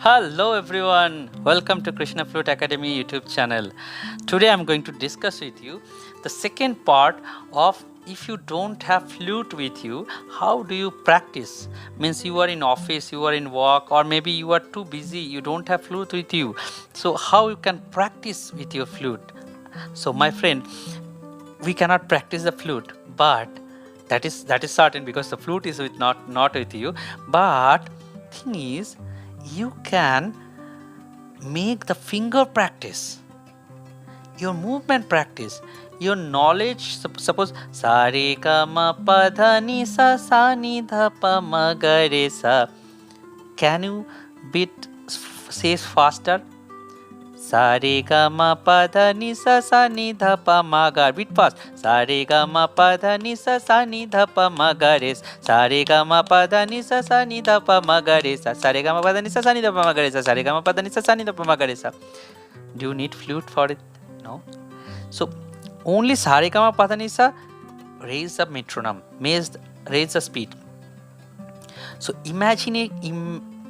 Hello everyone, welcome to Krishna Flute Academy YouTube channel. Today I'm going to discuss with you the second part of if you don't have flute with you, how do you practice? Means you are in office, you are in work, or maybe you are too busy, you don't have flute with you. So how you can practice with your flute? So my friend, we cannot practice the flute, but that is certain because the flute is not with you. But thing is, you can make the finger practice, your movement practice, your knowledge. Suppose sa re ga ma pa dha ni sa ni dha pa ma ga re sa. Can you say faster? Sa re ga ma pa dha ni sa ni dha pa ma ga. Bit fast. Sa re ga ma pa dha ni sa ni dha pa ma ga re. Sa re ga ma pa dha ni sa ni dha pa ma ga re sa. Sa re ga ma pa dha ni sa ni dha pa ma ga re sa. Sa re ga ma pa dha ni sa ni dha pa ma ga re sa. Do you need flute for it? No. So only sa re ga ma pa dha ni sa, raise the metronome, raise the speed. So imagine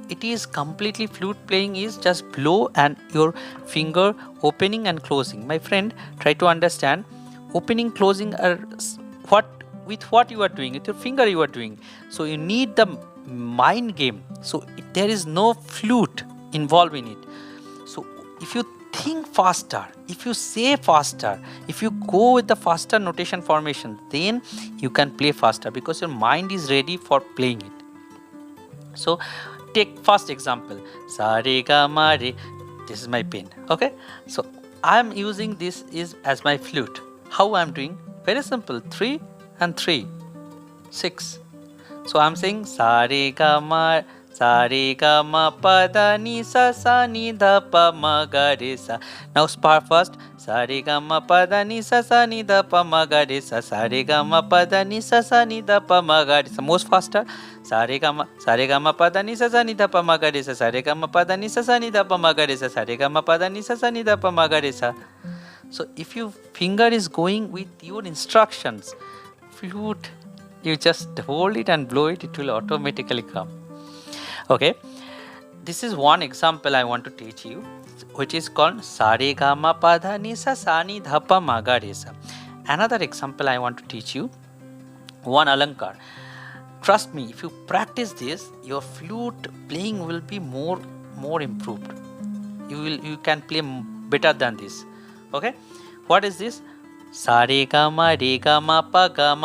it is completely flute playing is just blow and your finger opening and closing. My friend, try to understand, opening, closing are what you are doing, with your finger you are doing. So you need the mind game. So there is no flute involved in it. So if you think faster, if you say faster, if you go with the faster notation formation, then you can play faster because your mind is ready for playing it. So take first example, sa re ga ma re. This is my pen. Okay, so I am using this as my flute. How I am doing? Very simple. 3 and 3, 6. So I am saying sa re ga ma pa da ni sa ni dha pa ma ga re sa. Now first sa re ga ma pa da ni sa ni dha pa ma ga re sa. Sa re ga ma pa da ni sa ni dha pa ma ga re sa. Most faster. Sa re ga ma pa da ni sa ni dha pa ma ga re sa. Sa re ga ma pa da ni sa ni dha pa ma ga re sa. Sa re ga ma pa da ni sa ni dha pa ma ga re sa. So if your finger is going with your instructions, flute, you just hold it and blow it, it will automatically come. Okay, this is one example I want to teach you, which is called sa re ga ma pa dha ni sa ni dha pa ma ga re sa. Another example I want to teach you, one alankar. Trust me, if you practice this, your flute playing will be more improved. You can play better than this. Okay, what is this? Sa re ga ma pa dha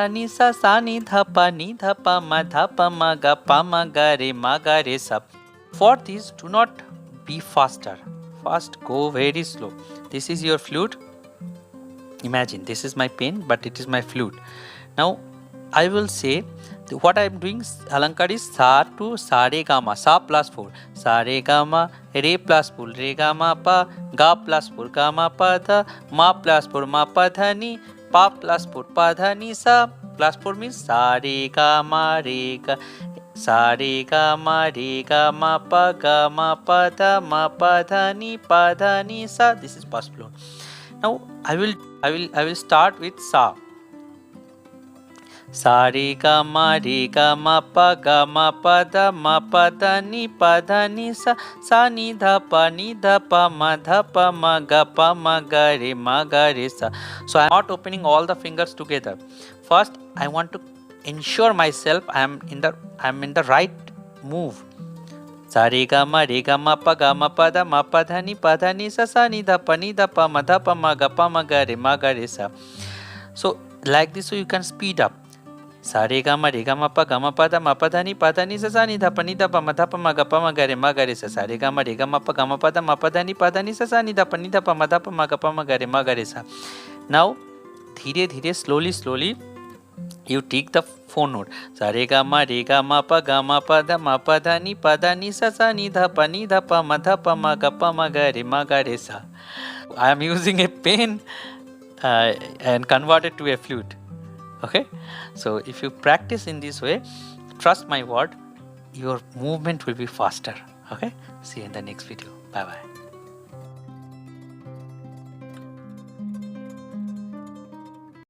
ni sa ni dha pa ma ga re sa. For this, do not be faster. First, go very slow. This is your flute. Imagine this is my pen, but it is my flute. Now I will say what I am doing. Alankar is sa to sa re ga ma, sa plus 4, sa re ga ma, re plus 4, re ga ma pa, ga plus 4, ga ma pa dha, ma plus 4, ma pa dha ni, pa plus 4, pa dha ni sa. Plus 4 means sa re ga ma re ga, sa re ga ma pa dha, ma pa dha ni sa. This is first floor. Now I will start with sa. Sa re ga ma pa dha ni sa ni dha pa ma ga re sa. So I am not opening all the fingers together. First, I want to ensure myself I am in the right move. Sa re ga ma pa dha ni sa ni dha pa ma ga re sa. So like this, so you can speed up. Sa re ga ma pa dha ni sa ni dha pa ma ga re sa. Sa re ga ma pa dha ni sa ni dha pa ma ga re sa. Now dhire slowly you take the phone note. Sa re ga ma pa dha ni sa ni dha pa ma ga re sa. I am using a pen and converted to a flute. Okay, so if you practice in this way, trust my word, your movement will be faster. Okay, see you in the next video. Bye bye.